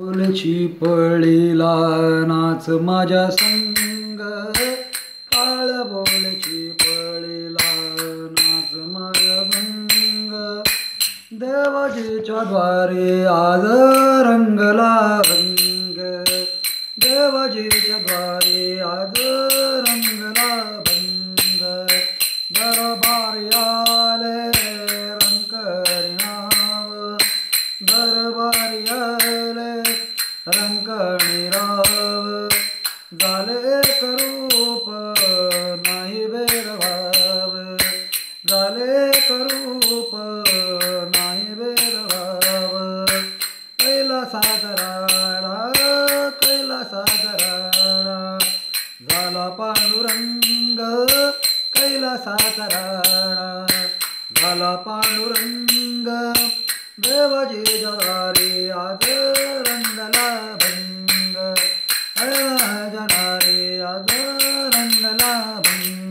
बोलची पळीला नाच माझ्या संग, काळ बोलची पळीला नाच माझ्या संग. देवाजीच्या द्वारे आज रंगला रंग, देवाजीच्या द्वारे आज रंगला भंग. दरबारी आले रंकरी नाव, दरबारी आले रंकणी राव. झाले एक रूप नाही भेदभाव, झाले एक रूप नाही भेदभाव. कैलासात राडा, कैलासात राडा झाला पांडुरंग, कैलासात राडा झाला पांडुरंग. देवाजीच्या द्वारे आज रंगला भंग, जनारे आज रंगला भंग.